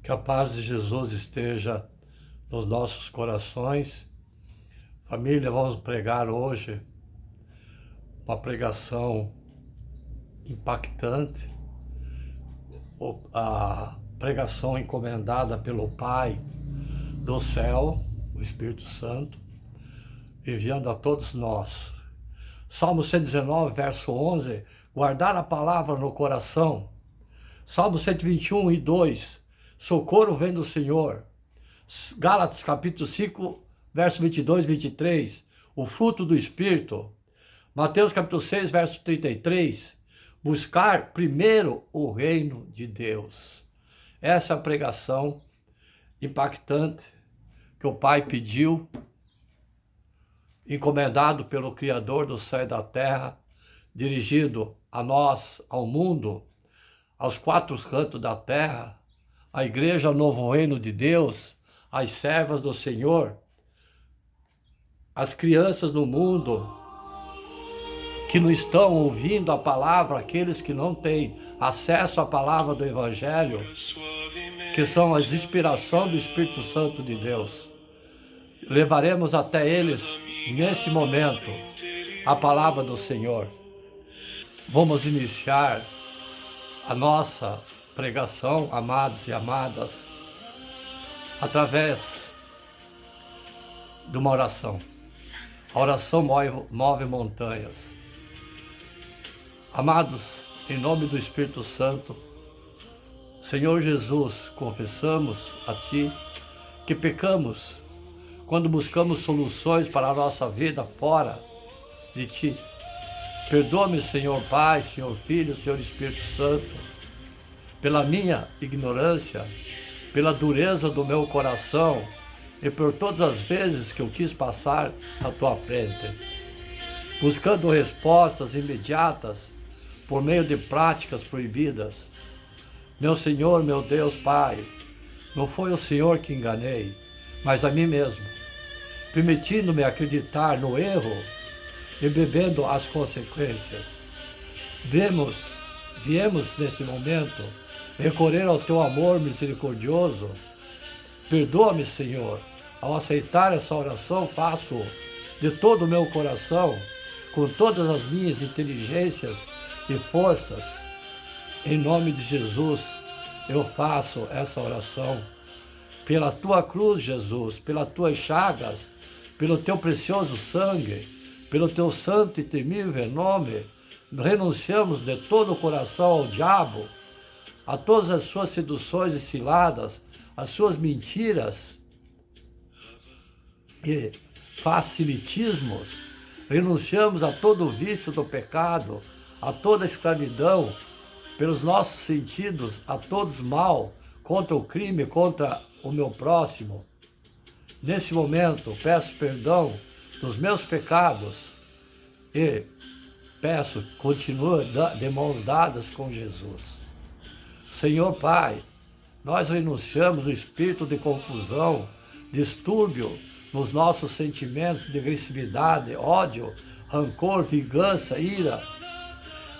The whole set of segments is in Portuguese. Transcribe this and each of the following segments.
Que a paz de Jesus esteja nos nossos corações. Família, vamos pregar hoje uma pregação impactante, a pregação encomendada pelo Pai do céu, o Espírito Santo, enviando a todos nós. Salmo 119, verso 11, guardar a palavra no coração. Salmo 121 e 2, socorro vem do Senhor. Gálatas capítulo 5, verso 22 e 23, o fruto do Espírito. Mateus capítulo 6, verso 33, buscar primeiro o reino de Deus. Essa é a pregação impactante que o Pai pediu, encomendado pelo Criador do céu e da terra, dirigido a nós, ao mundo, aos quatro cantos da terra, à igreja, ao novo reino de Deus, às servas do Senhor, às crianças no mundo que não estão ouvindo a palavra, aqueles que não têm acesso à palavra do Evangelho, que são a inspiração do Espírito Santo de Deus. Levaremos até eles, nesse momento, a palavra do Senhor. Vamos iniciar a nossa pregação, amados e amadas, através de uma oração. A oração move montanhas. Amados, em nome do Espírito Santo, Senhor Jesus, confessamos a Ti que pecamos quando buscamos soluções para a nossa vida fora de Ti. Perdoa-me, Senhor Pai, Senhor Filho, Senhor Espírito Santo, pela minha ignorância, pela dureza do meu coração e por todas as vezes que eu quis passar à Tua frente, buscando respostas imediatas por meio de práticas proibidas. Meu Senhor, meu Deus, Pai, não foi o Senhor que enganei, mas a mim mesmo, permitindo-me acreditar no erro e bebendo as consequências. Viemos nesse momento recorrer ao Teu amor misericordioso. Perdoa-me, Senhor. Ao aceitar essa oração, faço de todo o meu coração, com todas as minhas inteligências e forças. Em nome de Jesus, eu faço essa oração. Pela Tua cruz, Jesus, pelas Tuas chagas, pelo Teu precioso sangue, pelo Teu santo e temível nome, renunciamos de todo o coração ao diabo, a todas as suas seduções e ciladas, as suas mentiras e facilitismos. Renunciamos a todo o vício do pecado, a toda a escravidão, pelos nossos sentidos, a todos mal, contra o crime, contra o meu próximo. Nesse momento, peço perdão dos meus pecados e peço, continua de mãos dadas com Jesus. Senhor Pai, nós renunciamos o espírito de confusão, distúrbio nos nossos sentimentos de agressividade, ódio, rancor, vingança, ira,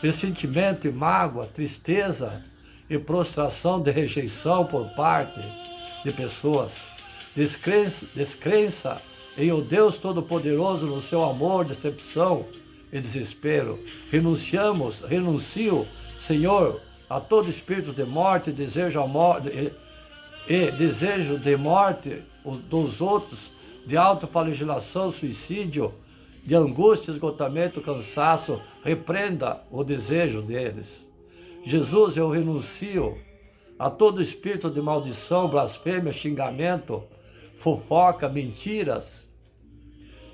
ressentimento e mágoa, tristeza e prostração de rejeição por parte de pessoas, descrença em o Deus Todo-Poderoso no seu amor, decepção e desespero. Renuncio, Senhor, a todo espírito de morte, desejo de morte dos outros, de autoflagelação, suicídio, de angústia, esgotamento, cansaço. Repreenda o desejo deles. Jesus, eu renuncio a todo espírito de maldição, blasfêmia, xingamento, fofoca, mentiras,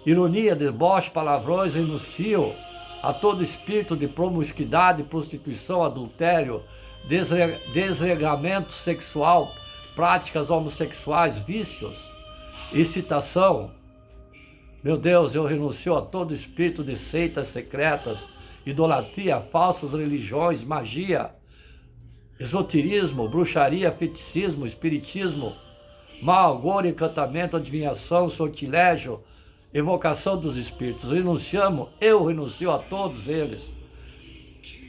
ironia, deboche, palavrões. Renuncio a todo espírito de promiscuidade, prostituição, adultério, desregamento sexual, práticas homossexuais, vícios, excitação. Meu Deus, eu renuncio a todo espírito de seitas secretas, idolatria, falsas religiões, magia, esoterismo, bruxaria, feiticismo, espiritismo, mal, agouro, encantamento, adivinhação, sortilégio, evocação dos espíritos. Eu renuncio a todos eles.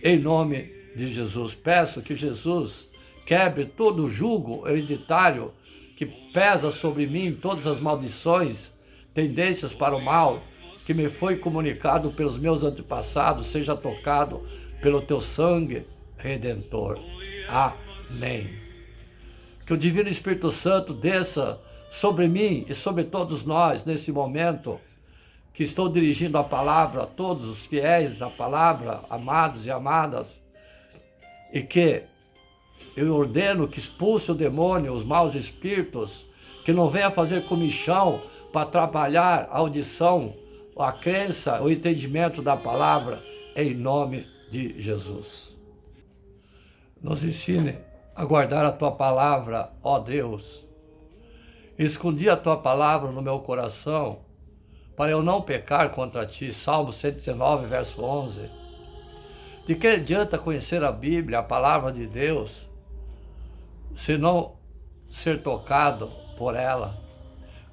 Em nome de Jesus, peço que Jesus quebre todo o jugo hereditário que pesa sobre mim, todas as maldições, tendências para o mal, que me foi comunicado pelos meus antepassados, seja tocado pelo teu sangue redentor. Amém. Que o Divino Espírito Santo desça sobre mim e sobre todos nós nesse momento, que estou dirigindo a palavra a todos os fiéis à palavra, amados e amadas, e que eu ordeno que expulse o demônio, os maus espíritos, que não venha fazer comichão para atrapalhar a audição, a crença, o entendimento da palavra, em nome de Jesus. Nos ensine a guardar a Tua palavra, ó Deus. Escondi a Tua palavra no meu coração, para eu não pecar contra Ti. Salmo 119, verso 11. De que adianta conhecer a Bíblia, a palavra de Deus, se não ser tocado por ela?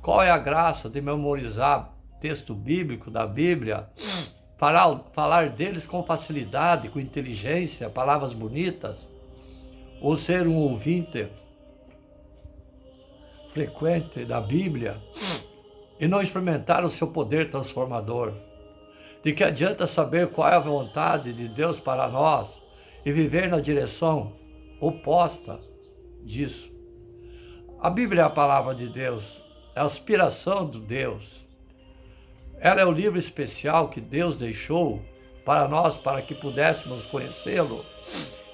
Qual é a graça de memorizar texto bíblico da Bíblia, falar deles com facilidade, com inteligência, palavras bonitas, ou ser um ouvinte frequente da Bíblia e não experimentar o seu poder transformador? De que adianta saber qual é a vontade de Deus para nós e viver na direção oposta disso? A Bíblia é a palavra de Deus, é a inspiração de Deus. Ela é o livro especial que Deus deixou para nós, para que pudéssemos conhecê-lo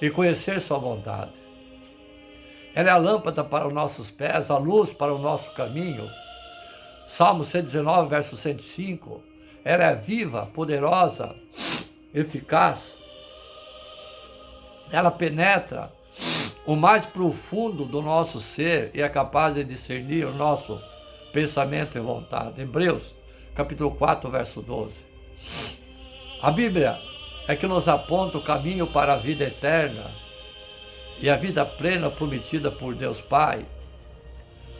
e conhecer sua vontade. Ela é a lâmpada para os nossos pés, a luz para o nosso caminho. Salmo 119, verso 105. Ela é viva, poderosa, eficaz. Ela penetra o mais profundo do nosso ser e é capaz de discernir o nosso pensamento e vontade. Hebreus, capítulo 4, verso 12. A Bíblia é que nos aponta o caminho para a vida eterna e a vida plena prometida por Deus Pai,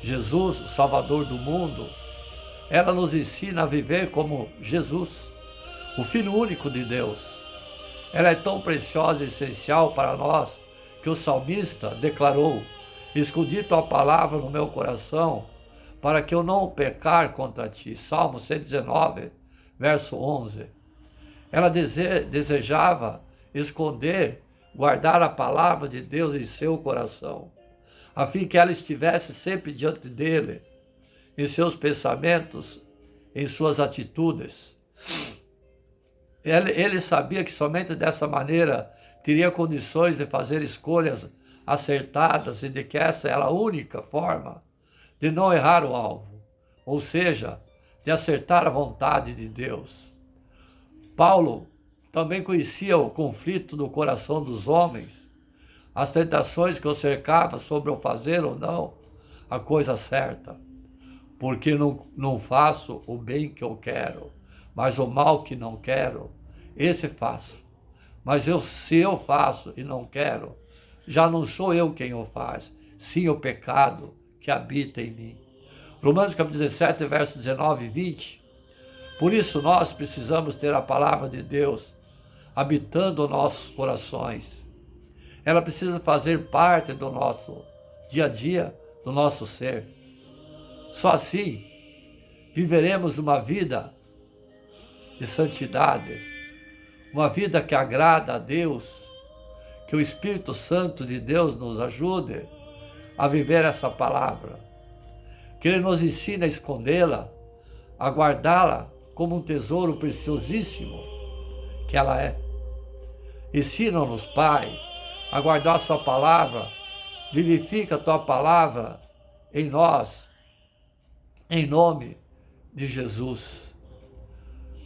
Jesus, o Salvador do mundo. Ela nos ensina a viver como Jesus, o Filho único de Deus. Ela é tão preciosa e essencial para nós que o salmista declarou: escondi tua palavra no meu coração para que eu não pecar contra ti. Salmo 119, verso 11. Ela desejava esconder, guardar a palavra de Deus em seu coração, a fim que ela estivesse sempre diante dele, em seus pensamentos, em suas atitudes. Ele sabia que somente dessa maneira teria condições de fazer escolhas acertadas e de que essa era a única forma de não errar o alvo, ou seja, de acertar a vontade de Deus. Paulo também conhecia o conflito do coração dos homens, as tentações que o cercavam sobre o fazer ou não a coisa certa. Porque não faço o bem que eu quero, mas o mal que não quero, esse faço. Mas se eu faço e não quero, já não sou eu quem o faz, sim o pecado que habita em mim. Romanos capítulo 17, versos 19 e 20. Por isso nós precisamos ter a palavra de Deus habitando nossos corações. Ela precisa fazer parte do nosso dia a dia, do nosso ser. Só assim viveremos uma vida de santidade, uma vida que agrada a Deus, que o Espírito Santo de Deus nos ajude a viver essa palavra, que Ele nos ensine a escondê-la, a guardá-la como um tesouro preciosíssimo que ela é. Ensina-nos, Pai, a guardar a sua palavra, vivifica a tua palavra em nós, em nome de Jesus.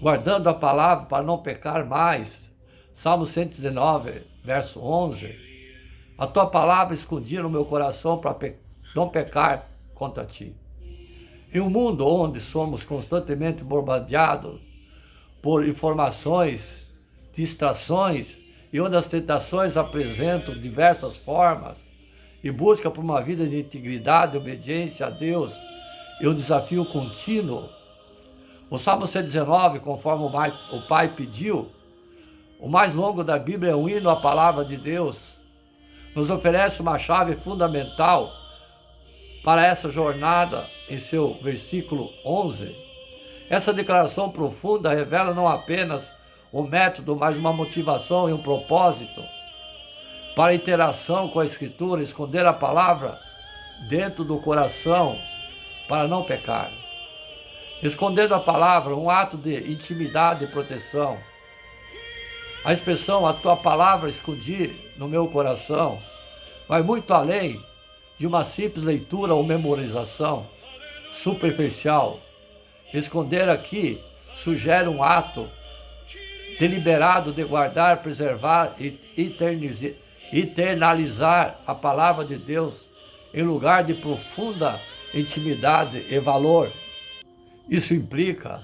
Guardando a palavra para não pecar mais. Salmo 119, verso 11. A tua palavra escondia no meu coração para não pecar contra ti. Em um mundo onde somos constantemente bombardeados por informações, distrações, e onde as tentações apresentam diversas formas, e busca por uma vida de integridade e obediência a Deus, e um desafio contínuo. O Salmo 119, conforme o Pai pediu, o mais longo da Bíblia é um hino à palavra de Deus, nos oferece uma chave fundamental para essa jornada em seu versículo 11. Essa declaração profunda revela não apenas o método, mas uma motivação e um propósito para a interação com a Escritura, esconder a palavra dentro do coração para não pecar. Escondendo a palavra, um ato de intimidade e proteção. A expressão "a tua palavra escondi no meu coração" vai muito além de uma simples leitura ou memorização superficial. Esconder aqui sugere um ato deliberado de guardar, preservar e internalizar a palavra de Deus em lugar de profunda intimidade e valor. Isso implica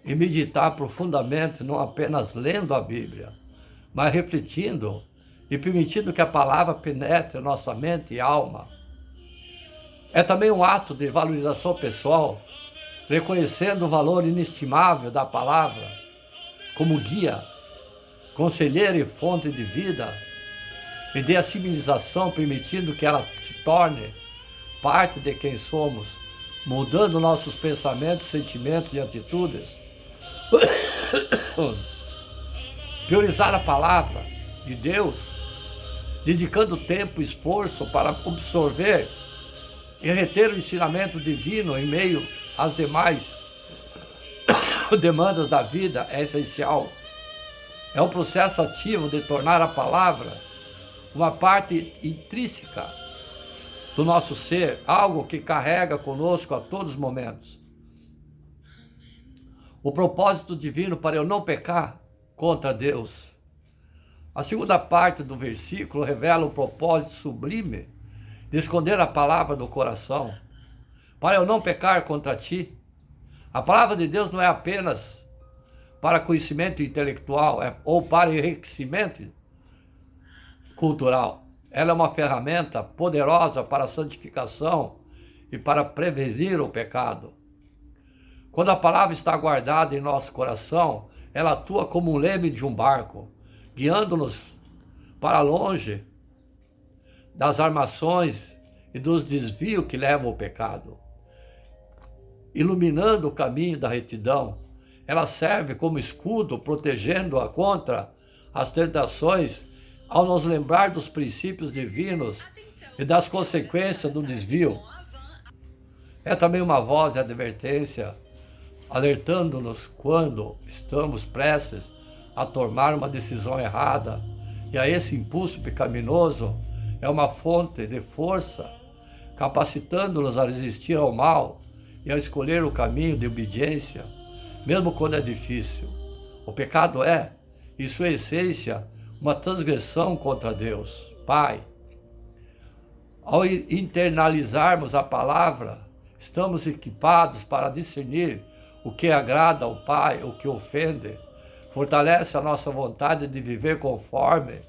em meditar profundamente, não apenas lendo a Bíblia, mas refletindo e permitindo que a palavra penetre nossa mente e alma. É também um ato de valorização pessoal, reconhecendo o valor inestimável da palavra como guia, conselheira e fonte de vida e de assimilação, permitindo que ela se torne parte de quem somos, mudando nossos pensamentos, sentimentos e atitudes. Priorizar a palavra de Deus, dedicando tempo e esforço para absorver e reter o ensinamento divino em meio às demais demandas da vida, é essencial. É um processo ativo de tornar a palavra uma parte intrínseca do nosso ser, algo que carrega conosco a todos os momentos. O propósito divino para eu não pecar contra Deus. A segunda parte do versículo revela o propósito sublime de esconder a palavra do coração, para eu não pecar contra ti. A palavra de Deus não é apenas para conhecimento intelectual ou para enriquecimento cultural. Ela é uma ferramenta poderosa para a santificação e para prevenir o pecado. Quando a palavra está guardada em nosso coração, ela atua como um leme de um barco, guiando-nos para longe das armações e dos desvios que levam ao pecado. Iluminando o caminho da retidão, ela serve como escudo, protegendo-a contra as tentações, ao nos lembrar dos princípios divinos e das consequências do desvio. É também uma voz de advertência, alertando-nos quando estamos prestes a tomar uma decisão errada, e a esse impulso pecaminoso é uma fonte de força, capacitando-nos a resistir ao mal e a escolher o caminho de obediência, mesmo quando é difícil. O pecado é, em sua essência, uma transgressão contra Deus, Pai. Ao internalizarmos a palavra, estamos equipados para discernir o que agrada ao Pai, o que ofende, fortalece a nossa vontade de viver conforme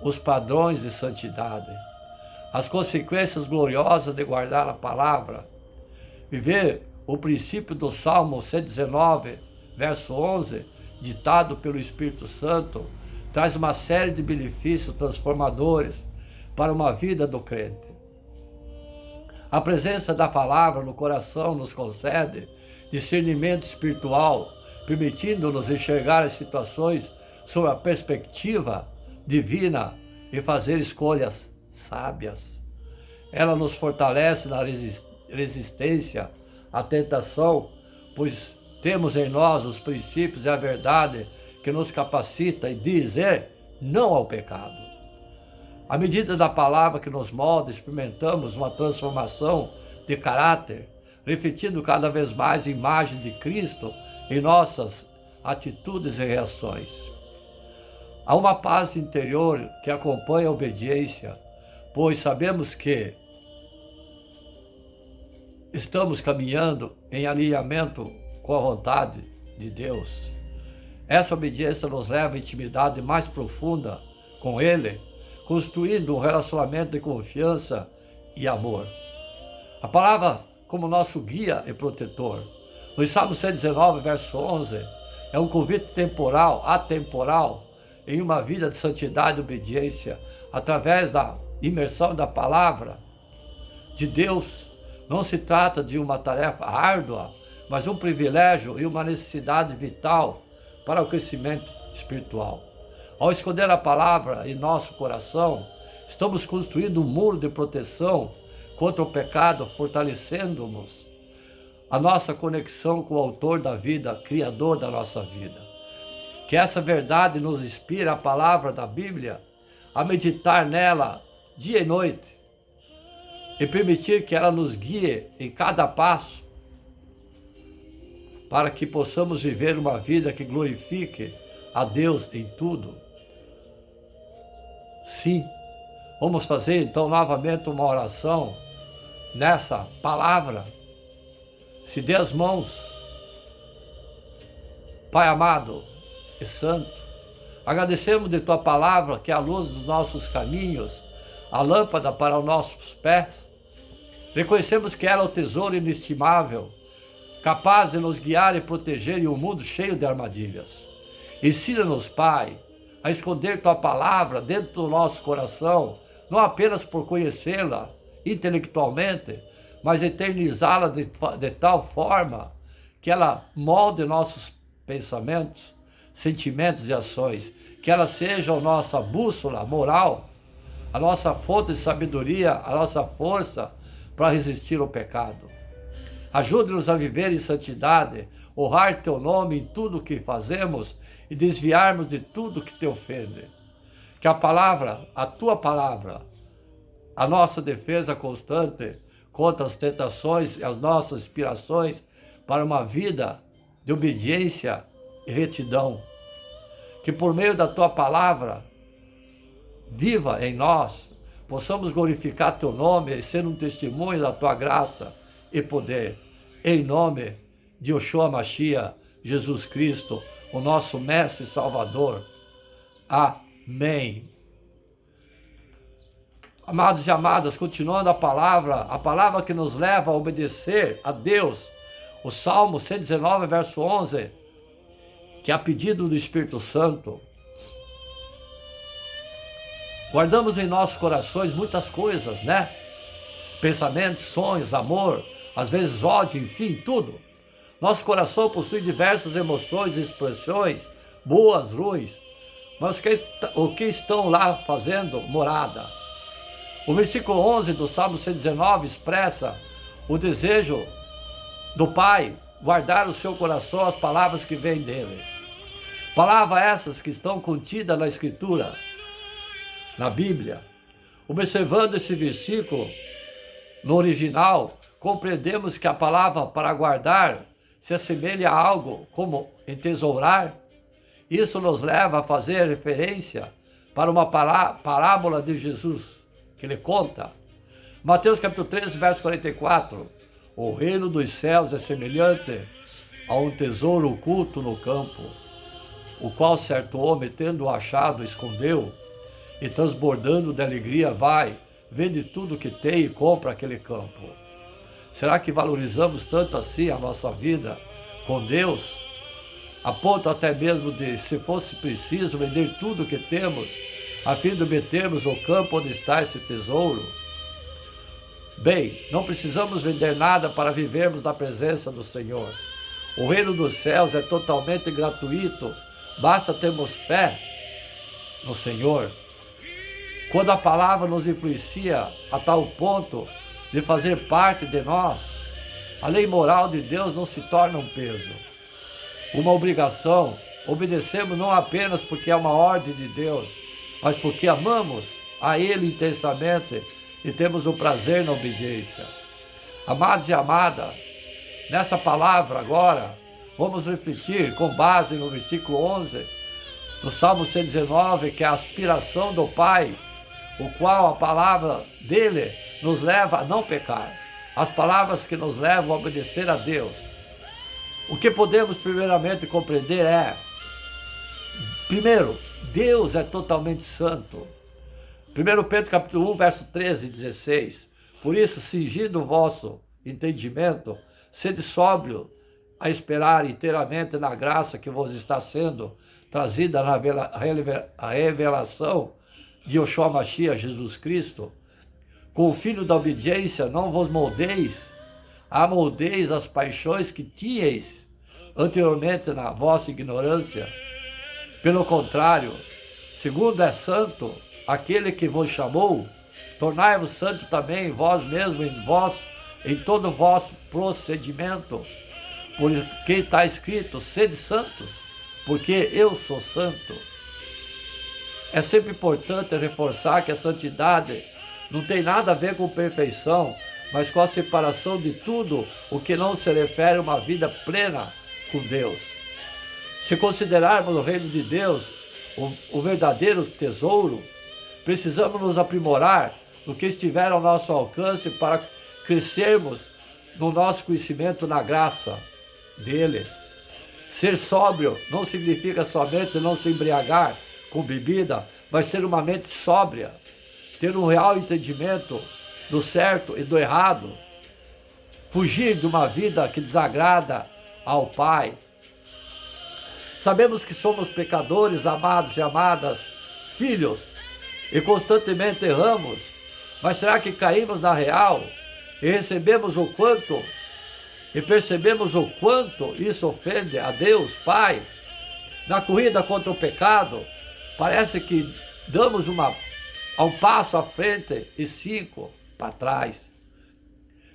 os padrões de santidade. As consequências gloriosas de guardar a palavra. Viver o princípio do Salmo 119, verso 11, ditado pelo Espírito Santo, traz uma série de benefícios transformadores para uma vida do crente. A presença da palavra no coração nos concede discernimento espiritual, permitindo-nos enxergar as situações sob a perspectiva divina e fazer escolhas sábias. Ela nos fortalece na resistência à tentação, pois temos em nós os princípios e a verdade que nos capacita a dizer não ao pecado. À medida da palavra que nos molda, experimentamos uma transformação de caráter, refletindo cada vez mais a imagem de Cristo em nossas atitudes e reações. Há uma paz interior que acompanha a obediência, pois sabemos que estamos caminhando em alinhamento com a vontade de Deus. Essa obediência nos leva à intimidade mais profunda com Ele, construindo um relacionamento de confiança e amor. A palavra como nosso guia e protetor. No Salmo 119, verso 11, é um convite temporal, atemporal, em uma vida de santidade e obediência, através da imersão da palavra de Deus não se trata de uma tarefa árdua, mas um privilégio e uma necessidade vital para o crescimento espiritual. Ao esconder a palavra em nosso coração, estamos construindo um muro de proteção contra o pecado, fortalecendo-nos a nossa conexão com o autor da vida, criador da nossa vida. Que essa verdade nos inspire a palavra da Bíblia, a meditar nela dia e noite e permitir que ela nos guie em cada passo para que possamos viver uma vida que glorifique a Deus em tudo. Sim, vamos fazer então novamente uma oração nessa palavra. Se dê as mãos, Pai amado e santo, agradecemos de Tua palavra que é a luz dos nossos caminhos, a lâmpada para os nossos pés. Reconhecemos que ela é o tesouro inestimável, capaz de nos guiar e proteger em um mundo cheio de armadilhas. Ensina-nos, Pai, a esconder Tua palavra dentro do nosso coração, não apenas por conhecê-la intelectualmente, mas eternizá-la de tal forma que ela molde nossos pensamentos, sentimentos e ações, que ela seja a nossa bússola moral, a nossa fonte de sabedoria, a nossa força para resistir ao pecado. Ajude-nos a viver em santidade, honrar Teu nome em tudo o que fazemos e desviarmos de tudo que Te ofende. Que a palavra, a Tua palavra, a nossa defesa constante contra as tentações e as nossas inspirações para uma vida de obediência e retidão. Que por meio da Tua palavra, viva em nós, possamos glorificar Teu nome e ser um testemunho da Tua graça e poder. Em nome de Yoshua Mashiach, Jesus Cristo, o nosso Mestre e Salvador. Amém. Amados e amadas, continuando a palavra que nos leva a obedecer a Deus, o Salmo 119, verso 11, que é a pedido do Espírito Santo. Guardamos em nossos corações muitas coisas, né? Pensamentos, sonhos, amor, às vezes ódio, enfim, tudo. Nosso coração possui diversas emoções e expressões, boas, ruins, mas o que estão lá fazendo morada? O versículo 11 do Salmo 119 expressa o desejo do Pai guardar o seu coração as palavras que vêm dele. Palavras essas que estão contidas na Escritura, na Bíblia. Observando esse versículo no original, compreendemos que a palavra para guardar se assemelha a algo como entesourar. Isso nos leva a fazer referência para uma parábola de Jesus, que ele conta. Mateus capítulo 13, verso 44. O reino dos céus é semelhante a um tesouro oculto no campo, o qual certo homem, tendo achado, escondeu, e transbordando de alegria vai, vende tudo que tem e compra aquele campo. Será que valorizamos tanto assim a nossa vida com Deus, a ponto até mesmo de, se fosse preciso, vender tudo que temos, a fim de metermos no campo onde está esse tesouro? Bem, não precisamos vender nada para vivermos na presença do Senhor. O reino dos céus é totalmente gratuito, basta termos fé no Senhor. Quando a palavra nos influencia a tal ponto de fazer parte de nós, a lei moral de Deus não se torna um peso, uma obrigação. Obedecemos não apenas porque é uma ordem de Deus, mas porque amamos a Ele intensamente e temos o prazer na obediência. Amados e amadas, nessa palavra agora, vamos refletir com base no versículo 11 do Salmo 119, que é a aspiração do Pai, o qual a palavra dele nos leva a não pecar. As palavras que nos levam a obedecer a Deus. O que podemos primeiramente compreender é, primeiro, Deus é totalmente santo. 1 Pedro capítulo 1, verso 13 e 16. Por isso, cingindo o vosso entendimento, sede sóbrio a esperar inteiramente na graça que vos está sendo trazida na revelação de Yoshua Mashiach, Jesus Cristo, com o filho da obediência, não vos moldeis, amoldeis as paixões que tinhais anteriormente na vossa ignorância. Pelo contrário, segundo é santo aquele que vos chamou, tornai-vos santo também vós mesmos em todo o vosso procedimento. Porque está escrito, sede santos, porque eu sou santo. É sempre importante reforçar que a santidade não tem nada a ver com perfeição, mas com a separação de tudo o que não se refere a uma vida plena com Deus. Se considerarmos o reino de Deus o verdadeiro tesouro, precisamos nos aprimorar no que estiver ao nosso alcance para crescermos no nosso conhecimento na graça dele. Ser sóbrio não significa somente não se embriagar com bebida, mas ter uma mente sóbria, ter um real entendimento do certo e do errado, fugir de uma vida que desagrada ao Pai. Sabemos que somos pecadores, amados e amadas, filhos, e constantemente erramos, mas será que caímos na real e recebemos o quanto, e percebemos o quanto isso ofende a Deus, Pai? Na corrida contra o pecado, parece que damos um passo à frente e 5 para trás.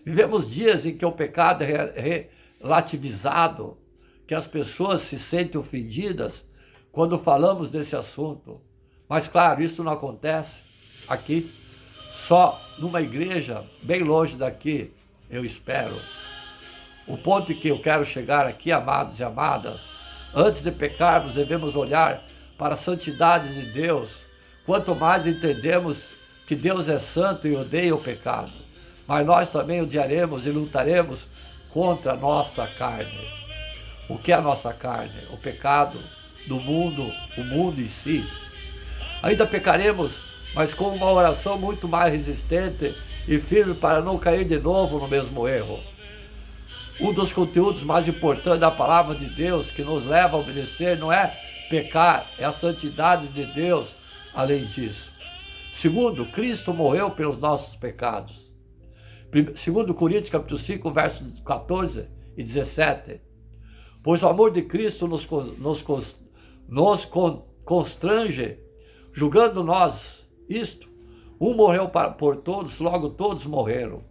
Vivemos dias em que o pecado é relativizado, que as pessoas se sentem ofendidas quando falamos desse assunto. Mas claro, isso não acontece aqui, só numa igreja bem longe daqui, eu espero. O ponto em que eu quero chegar aqui, amados e amadas, antes de pecarmos, devemos olhar para a santidade de Deus. Quanto mais entendemos que Deus é santo e odeia o pecado, mas nós também odiaremos e lutaremos contra a nossa carne. O que é a nossa carne? O pecado do mundo, o mundo em si. Ainda pecaremos, mas com uma oração muito mais resistente e firme para não cair de novo no mesmo erro. Um dos conteúdos mais importantes da palavra de Deus que nos leva a obedecer não é pecar, é a santidade de Deus além disso. Segundo, Cristo morreu pelos nossos pecados. Segundo Coríntios capítulo 5, versos 14 e 17. Pois o amor de Cristo nos constrange, julgando nós isto. Um morreu por todos, logo todos morreram.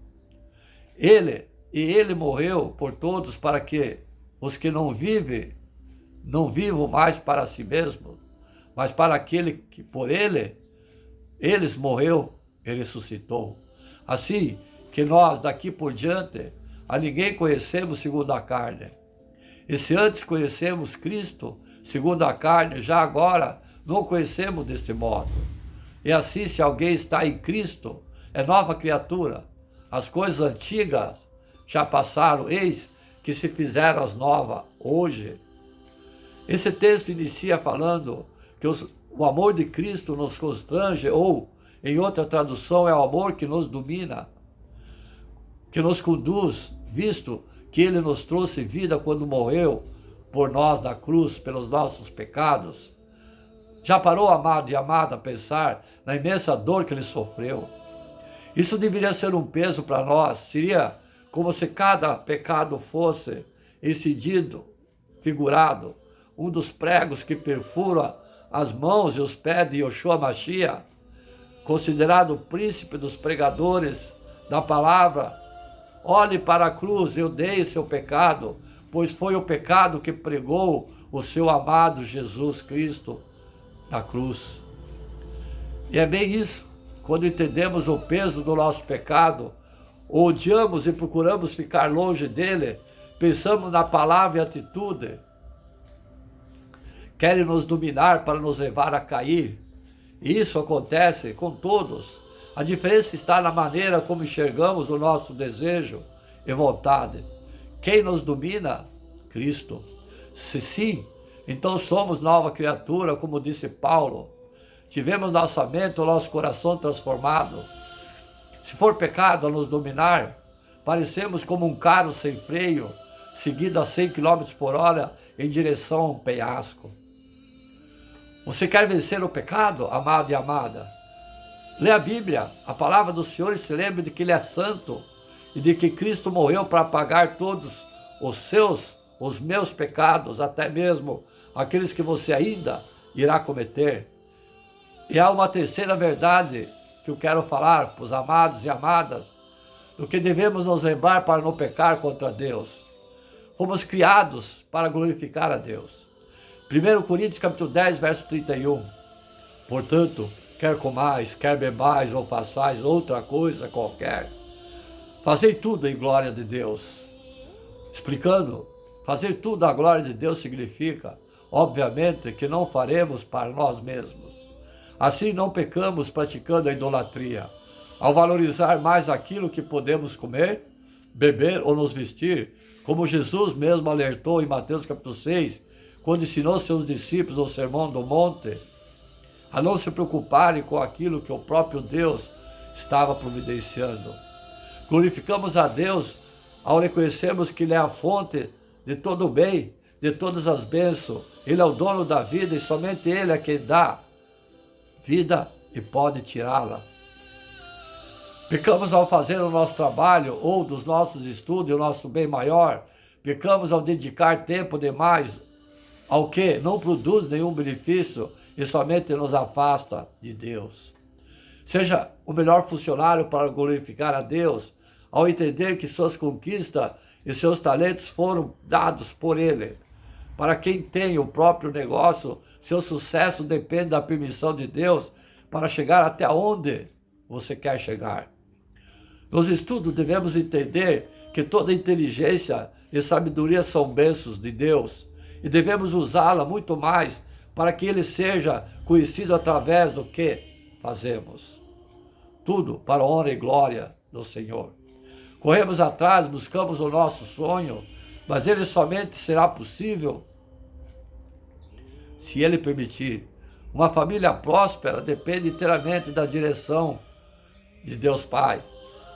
Ele morreu por todos para que os que não vivem, não vivam mais para si mesmos, mas para aquele que por eles morreu e ressuscitou. Assim que nós daqui por diante a ninguém conhecemos segundo a carne. E se antes conhecemos Cristo segundo a carne, já agora não conhecemos deste modo. E assim, se alguém está em Cristo, é nova criatura. As coisas antigas já passaram, eis que se fizeram as novas hoje. Esse texto inicia falando que o amor de Cristo nos constrange, ou, em outra tradução, é o amor que nos domina, que nos conduz, visto que Ele nos trouxe vida quando morreu por nós na cruz, pelos nossos pecados. Já parou, amado e amada, a pensar na imensa dor que Ele sofreu? Isso deveria ser um peso para nós. Seria como se cada pecado fosse incidido, figurado, um dos pregos que perfura as mãos e os pés de Yoshua Mashiach, considerado o príncipe dos pregadores da palavra. Olhe para a cruz e odeie seu pecado, pois foi o pecado que pregou o seu amado Jesus Cristo na cruz. E é bem isso, quando entendemos o peso do nosso pecado, odiamos e procuramos ficar longe dele, pensamos na palavra e atitude, querem nos dominar para nos levar a cair. E isso acontece com todos. A diferença está na maneira como enxergamos o nosso desejo e vontade. Quem nos domina? Cristo. Se sim, então somos nova criatura, como disse Paulo. Tivemos nossa mente, o nosso coração transformado. Se for pecado a nos dominar, parecemos como um carro sem freio, seguido a 100 km por hora em direção a um penhasco. Você quer vencer o pecado, amado e amada? Lê a Bíblia, a palavra do Senhor, e se lembre de que Ele é santo e de que Cristo morreu para pagar todos os meus pecados, até mesmo aqueles que você ainda irá cometer. E há uma terceira verdade que eu quero falar para os amados e amadas, do que devemos nos lembrar para não pecar contra Deus. Fomos criados para glorificar a Deus. 1 Coríntios capítulo 10, verso 31. Portanto, quer comais, quer bebais ou façais outra coisa qualquer, fazei tudo em glória de Deus. Explicando, fazer tudo à glória de Deus significa, obviamente, que não faremos para nós mesmos. Assim não pecamos praticando a idolatria, ao valorizar mais aquilo que podemos comer, beber ou nos vestir, como Jesus mesmo alertou em Mateus capítulo 6, quando ensinou seus discípulos no Sermão do Monte, a não se preocuparem com aquilo que o próprio Deus estava providenciando. Glorificamos a Deus ao reconhecermos que Ele é a fonte de todo o bem, de todas as bênçãos. Ele é o dono da vida e somente Ele é quem dá vida e pode tirá-la. Pecamos ao fazer o nosso trabalho ou dos nossos estudos o nosso bem maior. Pecamos ao dedicar tempo demais ao que não produz nenhum benefício e somente nos afasta de Deus. Seja o melhor funcionário para glorificar a Deus, ao entender que suas conquistas e seus talentos foram dados por Ele. Para quem tem o próprio negócio, seu sucesso depende da permissão de Deus para chegar até onde você quer chegar. Nos estudos devemos entender que toda inteligência e sabedoria são bênçãos de Deus e devemos usá-la muito mais para que Ele seja conhecido através do que fazemos. Tudo para a honra e glória do Senhor. Corremos atrás, buscamos o nosso sonho, mas ele somente será possível se Ele permitir. Uma família próspera depende inteiramente da direção de Deus Pai.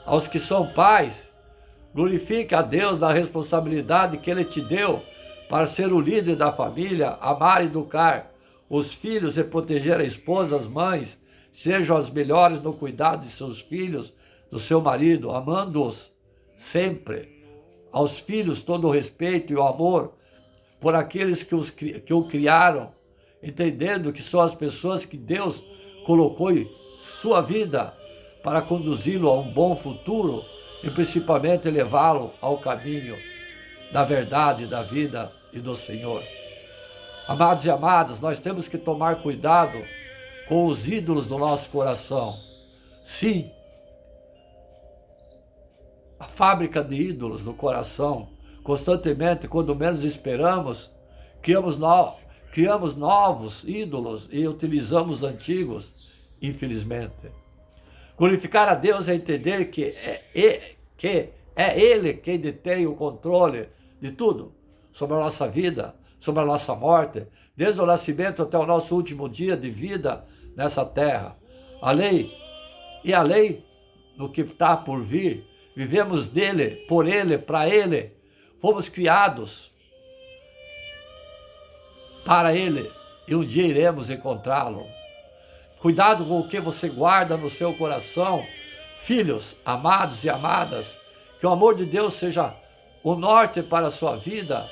Aos que são pais, glorifique a Deus na responsabilidade que Ele te deu para ser o líder da família, amar e educar os filhos e proteger a esposa, as mães, sejam as melhores no cuidado de seus filhos, do seu marido, amando-os sempre. Aos filhos todo o respeito e o amor por aqueles que o criaram, entendendo que são as pessoas que Deus colocou em sua vida para conduzi-lo a um bom futuro e principalmente levá-lo ao caminho da verdade, da vida e do Senhor. Amados e amadas, nós temos que tomar cuidado com os ídolos do nosso coração. Sim, a fábrica de ídolos no coração, constantemente, quando menos esperamos, criamos novos ídolos e utilizamos antigos, infelizmente. Glorificar a Deus é entender que é Ele quem detém o controle de tudo, sobre a nossa vida, sobre a nossa morte, desde o nascimento até o nosso último dia de vida nessa terra. Além do que está por vir, vivemos dele, por ele, para ele, fomos criados para ele e um dia iremos encontrá-lo. Cuidado com o que você guarda no seu coração, filhos, amados e amadas, que o amor de Deus seja o norte para a sua vida,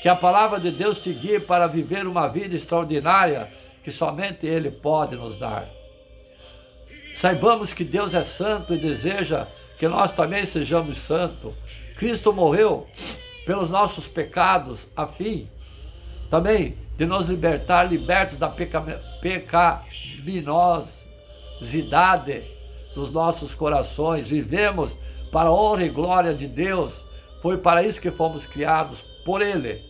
que a palavra de Deus te guie para viver uma vida extraordinária que somente Ele pode nos dar. Saibamos que Deus é santo e deseja que nós também sejamos santos. Cristo morreu pelos nossos pecados, a fim também de nos libertos da pecaminosidade dos nossos corações. Vivemos para a honra e glória de Deus. Foi para isso que fomos criados por Ele.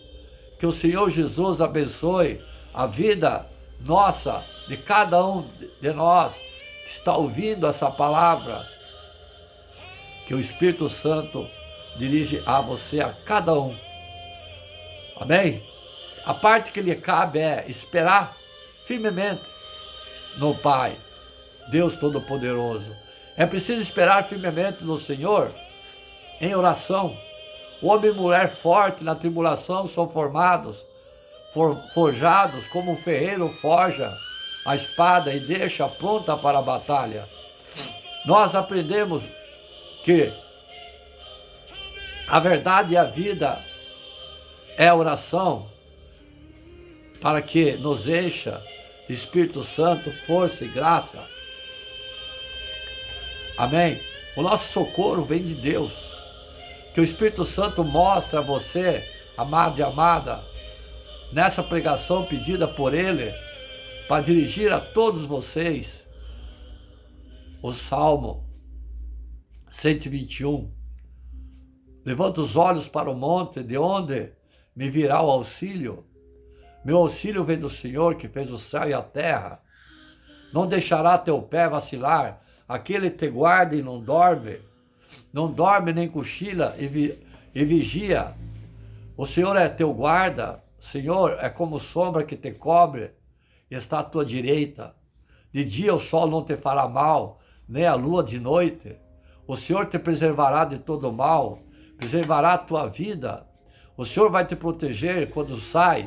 Que o Senhor Jesus abençoe a vida nossa, de cada um de nós que está ouvindo essa palavra. Que o Espírito Santo dirige a você, a cada um. Amém? A parte que lhe cabe é esperar firmemente no Pai, Deus Todo-Poderoso. É preciso esperar firmemente no Senhor em oração. O homem e mulher forte na tribulação são forjados como um ferreiro forja a espada e deixa pronta para a batalha. Nós aprendemos que a verdade e a vida é a oração para que nos encha de Espírito Santo, força e graça. Amém? O nosso socorro vem de Deus. Que o Espírito Santo mostre a você, amado e amada, nessa pregação pedida por Ele, para dirigir a todos vocês, o Salmo 121. Levanta os olhos para o monte, de onde me virá o auxílio. Meu auxílio vem do Senhor, que fez o céu e a terra. Não deixará teu pé vacilar, aquele te guarda e não dorme nem cochila e vigia. O Senhor é teu guarda, Senhor é como sombra que te cobre, e está à tua direita. De dia o sol não te fará mal, nem a lua de noite. O Senhor te preservará de todo mal, preservará a tua vida. O Senhor vai te proteger quando sais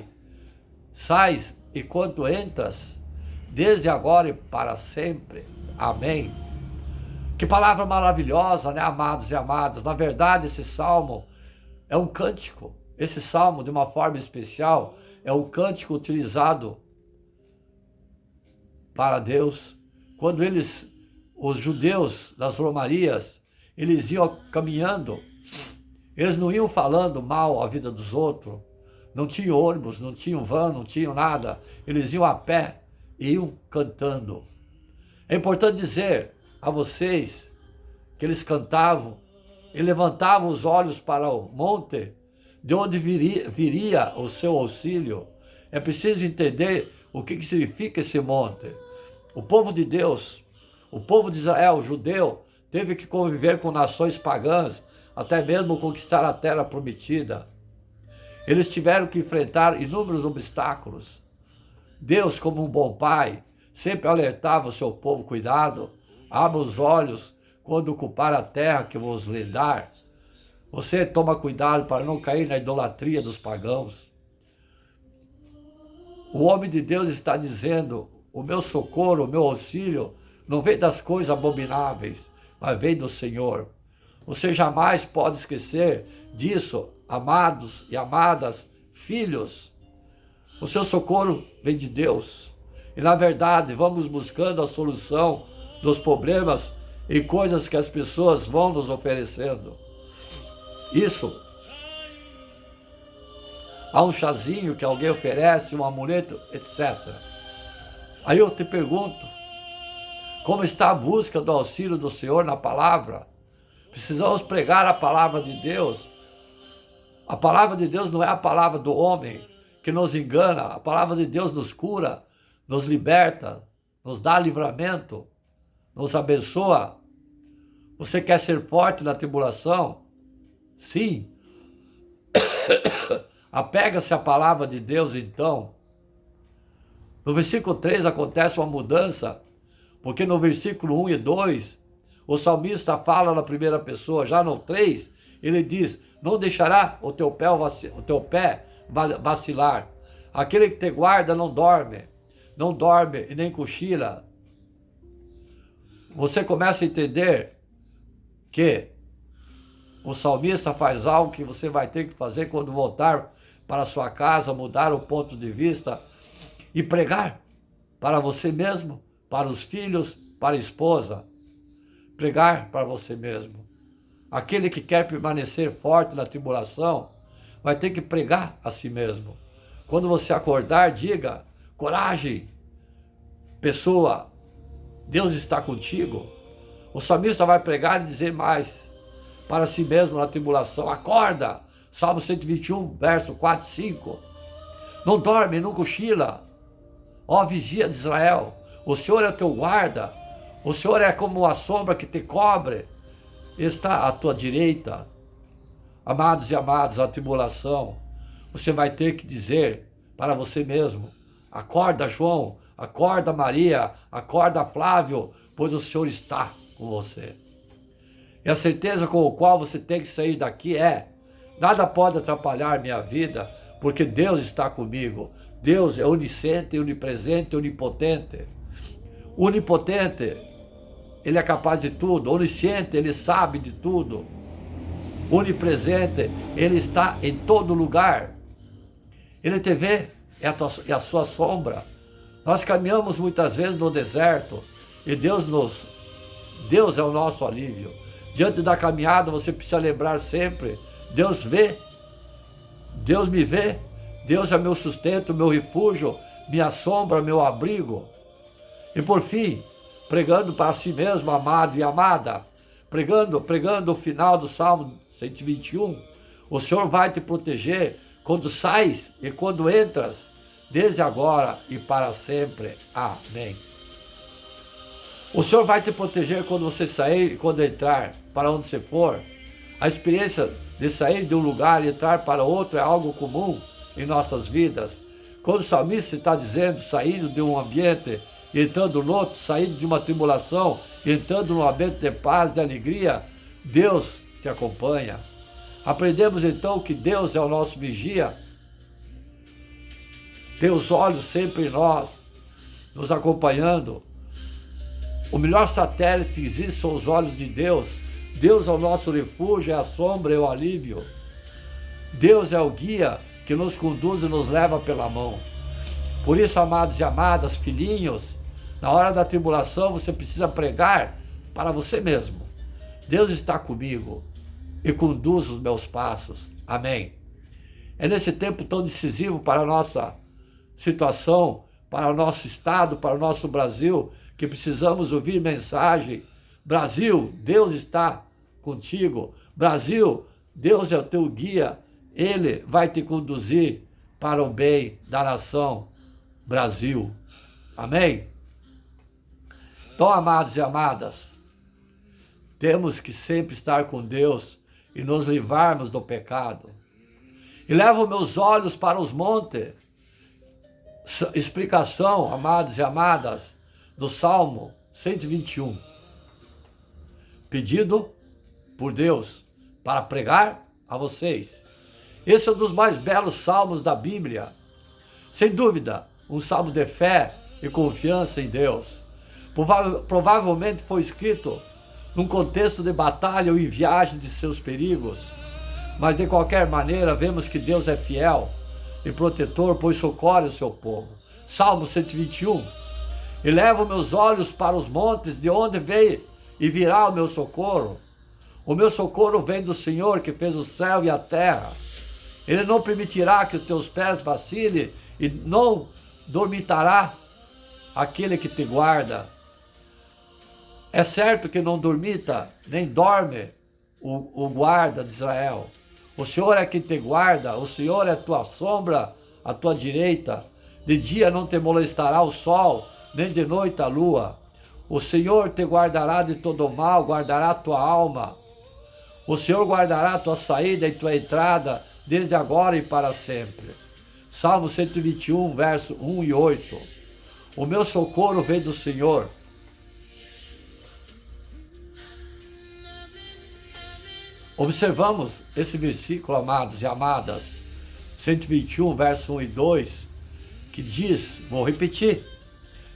e quando entras, desde agora e para sempre. Amém. Que palavra maravilhosa, né, amados e amadas? Na verdade, esse salmo é um cântico. Esse salmo, de uma forma especial, é um cântico utilizado para Deus. Quando os judeus das romarias, eles iam caminhando, eles não iam falando mal a vida dos outros, não tinham ônibus, não tinham van, não tinham nada, eles iam a pé e iam cantando. É importante dizer a vocês que eles cantavam e levantavam os olhos para o monte, de onde viria o seu auxílio. É preciso entender o que significa esse monte. O povo de Deus, o povo de Israel, o judeu, teve que conviver com nações pagãs, até mesmo conquistar a terra prometida. Eles tiveram que enfrentar inúmeros obstáculos. Deus, como um bom pai, sempre alertava o seu povo: cuidado, abra os olhos quando ocupar a terra que vos lhe dar. Você toma cuidado para não cair na idolatria dos pagãos. O homem de Deus está dizendo: o meu socorro, o meu auxílio não vem das coisas abomináveis, mas vem do Senhor. Você jamais pode esquecer disso, amados e amadas, filhos. O seu socorro vem de Deus. E na verdade, vamos buscando a solução dos problemas em coisas que as pessoas vão nos oferecendo. Isso. Há um chazinho que alguém oferece, um amuleto, etc. Aí eu te pergunto, como está a busca do auxílio do Senhor na palavra? Precisamos pregar a palavra de Deus. A palavra de Deus não é a palavra do homem que nos engana. A palavra de Deus nos cura, nos liberta, nos dá livramento, nos abençoa. Você quer ser forte na tribulação? Sim. Apega-se à palavra de Deus, então. No versículo 3 acontece uma mudança, porque no versículo 1 e 2, o salmista fala na primeira pessoa. Já no 3, ele diz: não deixará o teu pé vacilar. Aquele que te guarda não dorme e nem cochila. Você começa a entender que o salmista faz algo que você vai ter que fazer quando voltar para a sua casa, mudar o ponto de vista e pregar para você mesmo, para os filhos, para a esposa. Pregar para você mesmo. Aquele que quer permanecer forte na tribulação vai ter que pregar a si mesmo. Quando você acordar, diga: coragem, pessoa, Deus está contigo. O salmista vai pregar e dizer mais para si mesmo na tribulação: acorda, Salmo 121, verso 4 e 5. Não dorme, não cochila. Ó vigia de Israel, o Senhor é teu guarda, o Senhor é como a sombra que te cobre, está à tua direita. Amados e amadas, a tribulação, você vai ter que dizer para você mesmo: acorda, João, acorda, Maria, acorda, Flávio, pois o Senhor está com você. E a certeza com a qual você tem que sair daqui é: nada pode atrapalhar minha vida, porque Deus está comigo. Deus é onisciente, onipresente, onipotente. Onipotente Ele é capaz de tudo. Onisciente, Ele sabe de tudo. Onipresente, Ele está em todo lugar. Ele te vê, é a sua sombra. Nós caminhamos muitas vezes no deserto e Deus é o nosso alívio. Diante da caminhada você precisa lembrar sempre, Deus vê, Deus me vê, Deus é meu sustento, meu refúgio, minha sombra, meu abrigo. E por fim, pregando para si mesmo, amado e amada, pregando o final do Salmo 121, o Senhor vai te proteger quando sais e quando entras, desde agora e para sempre. Amém. O Senhor vai te proteger quando você sair e quando entrar, para onde você for. A experiência de sair de um lugar e entrar para outro é algo comum em nossas vidas. Quando o salmista está dizendo, saindo de um ambiente e entrando no outro, saindo de uma tribulação e entrando num ambiente de paz, de alegria, Deus te acompanha. Aprendemos então que Deus é o nosso vigia, tem os olhos sempre em nós, nos acompanhando. O melhor satélite que existe são os olhos de Deus. Deus é o nosso refúgio, é a sombra, é o alívio. Deus é o guia que nos conduz e nos leva pela mão. Por isso, amados e amadas, filhinhos, na hora da tribulação você precisa pregar para você mesmo. Deus está comigo e conduz os meus passos. Amém. É nesse tempo tão decisivo para a nossa situação, para o nosso estado, para o nosso Brasil, que precisamos ouvir mensagem. Brasil, Deus está contigo. Brasil, Deus é o teu guia. Ele vai te conduzir para o bem da nação Brasil. Amém? Então, amados e amadas, temos que sempre estar com Deus e nos livrarmos do pecado. E levo meus olhos para os montes. Explicação, amados e amadas, do Salmo 121. Pedido por Deus para pregar a vocês. Esse é um dos mais belos salmos da Bíblia. Sem dúvida, um salmo de fé e confiança em Deus. Provavelmente foi escrito num contexto de batalha ou em viagem de seus perigos. Mas de qualquer maneira, vemos que Deus é fiel e protetor, pois socorre o seu povo. Salmo 121. Elevo meus olhos para os montes, de onde veio e virá o meu socorro. O meu socorro vem do Senhor, que fez o céu e a terra. Ele não permitirá que os teus pés vacilem e não dormitará aquele que te guarda. É certo que não dormita, nem dorme o guarda de Israel. O Senhor é quem te guarda, o Senhor é a tua sombra, à tua direita. De dia não te molestará o sol, nem de noite a lua. O Senhor te guardará de todo mal, guardará a tua alma. O Senhor guardará a tua saída e tua entrada, desde agora e para sempre. Salmo 121, verso 1 e 8. O meu socorro vem do Senhor. Observamos esse versículo, amados e amadas, 121, verso 1 e 2, que diz, vou repetir,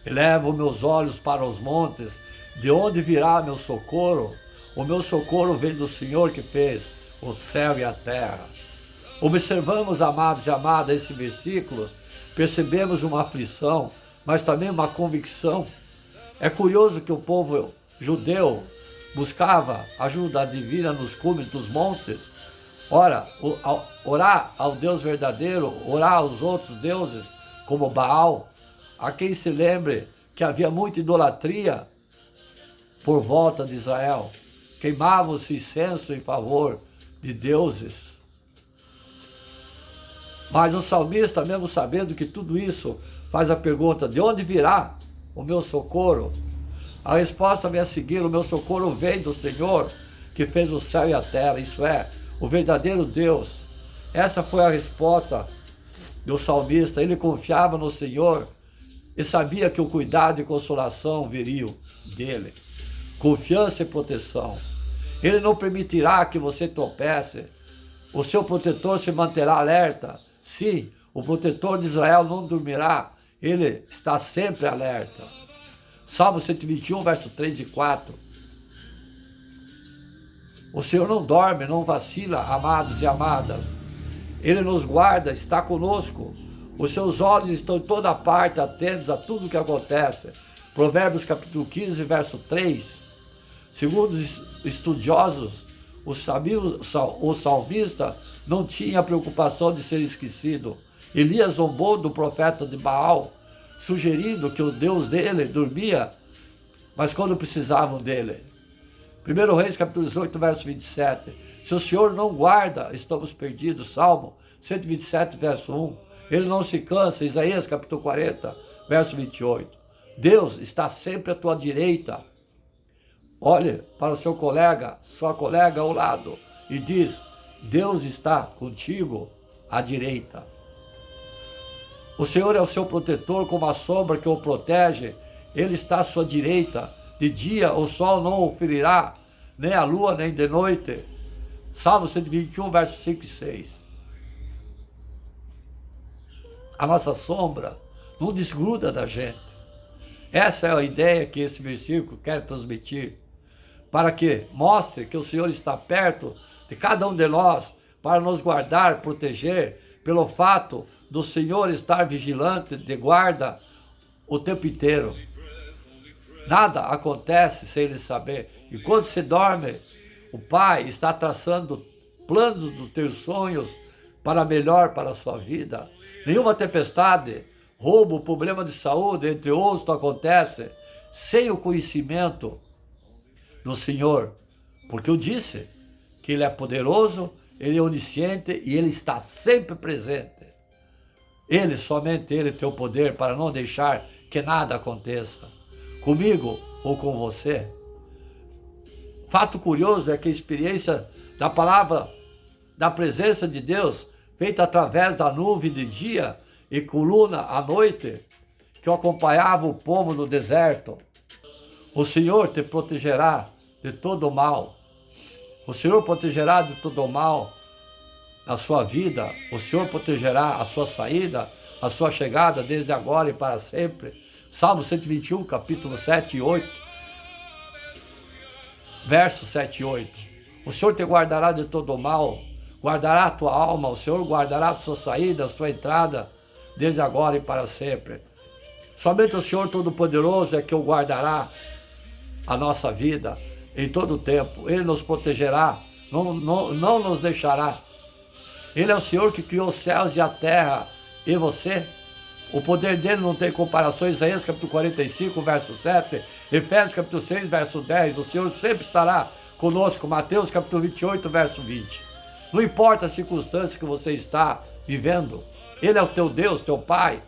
elevo meus olhos para os montes, de onde virá meu socorro? O meu socorro vem do Senhor que fez o céu e a terra. Observamos, amados e amadas, esses versículos, percebemos uma aflição, mas também uma convicção. É curioso que o povo judeu buscava ajuda divina nos cumes dos montes. Ora, orar ao Deus verdadeiro, orar aos outros deuses, como Baal. A quem se lembre que havia muita idolatria por volta de Israel. Queimavam-se incenso em favor de deuses. Mas o salmista, mesmo sabendo que tudo isso, faz a pergunta, de onde virá o meu socorro? A resposta vem a seguir, o meu socorro vem do Senhor, que fez o céu e a terra, isso é, o verdadeiro Deus. Essa foi a resposta do salmista. Ele confiava no Senhor e sabia que o cuidado e consolação viriam dele. Confiança e proteção. Ele não permitirá que você tropece. O seu protetor se manterá alerta. Sim, o protetor de Israel não dormirá. Ele está sempre alerta. Salmo 121, verso 3 e 4. O Senhor não dorme, não vacila, amados e amadas. Ele nos guarda, está conosco. Os seus olhos estão em toda parte, atentos a tudo que acontece. Provérbios capítulo 15, verso 3. Segundo os estudiosos, o salmista não tinha preocupação de ser esquecido. Elias zombou do profeta de Baal, sugerindo que o Deus dele dormia, mas quando precisavam dele. 1 Reis capítulo 18, verso 27. Se o Senhor não guarda, estamos perdidos. Salmo 127, verso 1. Ele não se cansa. Isaías capítulo 40, verso 28. Deus está sempre à tua direita. Olhe para o seu colega, sua colega ao lado e diz: Deus está contigo à direita. O Senhor é o seu protetor, como a sombra que o protege. Ele está à sua direita. De dia o sol não o ferirá, nem a lua, nem de noite. Salmo 121, versos 5 e 6. A nossa sombra não desgruda da gente. Essa é a ideia que esse versículo quer transmitir, para que mostre que o Senhor está perto de cada um de nós, para nos guardar, proteger, pelo fato do Senhor estar vigilante, de guarda, o tempo inteiro. Nada acontece sem ele saber. E quando você dorme, o Pai está traçando planos dos teus sonhos para melhor para a sua vida. Nenhuma tempestade, roubo, problema de saúde, entre outros, acontece sem o conhecimento do Senhor. Porque eu disse que Ele é poderoso, Ele é onisciente e Ele está sempre presente. Ele, somente Ele tem o poder para não deixar que nada aconteça comigo ou com você. Fato curioso é que a experiência da palavra, da presença de Deus, feita através da nuvem de dia e coluna à noite, que acompanhava o povo no deserto. O Senhor te protegerá de todo o mal. O Senhor protegerá de todo o mal na sua vida. O Senhor protegerá a sua saída, a sua chegada, desde agora e para sempre. Salmo 121, capítulo 7 e 8, versos 7 e 8. O Senhor te guardará de todo o mal, guardará a tua alma, o Senhor guardará a sua saída, a sua entrada, desde agora e para sempre. Somente o Senhor Todo-Poderoso é que o guardará a nossa vida em todo o tempo. Ele nos protegerá, não nos deixará. Ele é o Senhor que criou os céus e a terra e você. O poder dele não tem comparação. Isaías capítulo 45, verso 7, Efésios capítulo 6, verso 10. O Senhor sempre estará conosco. Mateus capítulo 28, verso 20. Não importa a circunstância que você está vivendo, Ele é o teu Deus, teu Pai.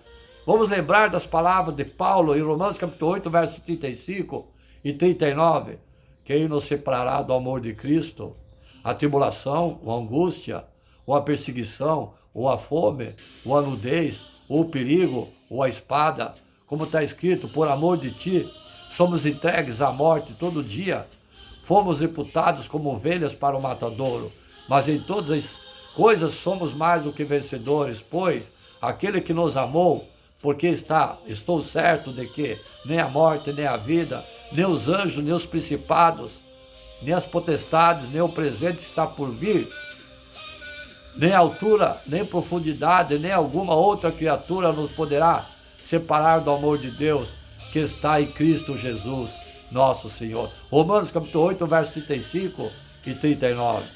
Vamos lembrar das palavras de Paulo em Romanos capítulo 8, verso 35 e 39. Quem nos separará do amor de Cristo? A tribulação, ou a angústia, ou a perseguição, ou a fome, ou a nudez, ou o perigo, ou a espada, como está escrito: por amor de ti, somos entregues à morte todo dia, fomos reputados como ovelhas para o matadouro, mas em todas as coisas somos mais do que vencedores, pois aquele que nos amou, porque estou certo de que nem a morte, nem a vida, nem os anjos, nem os principados, nem as potestades, nem o presente está por vir, nem altura, nem profundidade, nem alguma outra criatura nos poderá separar do amor de Deus que está em Cristo Jesus, nosso Senhor. Romanos capítulo 8, verso 35 e 39.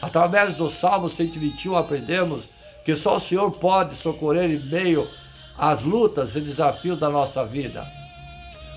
Através do Salmo 121 aprendemos que só o Senhor pode socorrer em meio às lutas e desafios da nossa vida.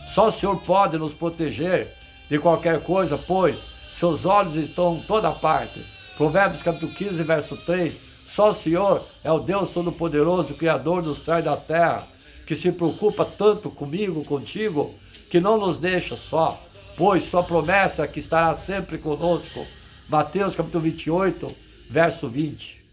Só o Senhor pode nos proteger de qualquer coisa, pois seus olhos estão em toda parte. Provérbios capítulo 15, verso 3, só o Senhor é o Deus Todo-Poderoso, Criador do céu e da terra, que se preocupa tanto comigo, contigo, que não nos deixa só, pois sua promessa é que estará sempre conosco. Mateus capítulo 28, verso 20.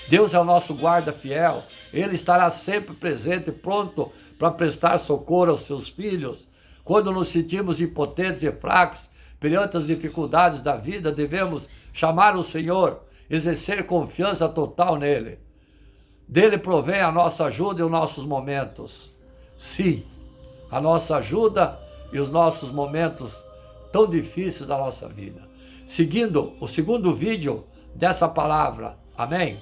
Deus é o nosso guarda fiel, Ele estará sempre presente, pronto para prestar socorro aos seus filhos. Quando nos sentimos impotentes e fracos, perante as dificuldades da vida, devemos chamar o Senhor, exercer confiança total nele. Dele provém a nossa ajuda e os nossos momentos. Sim, a nossa ajuda e os nossos momentos tão difíceis da nossa vida. Seguindo o segundo vídeo dessa palavra. Amém?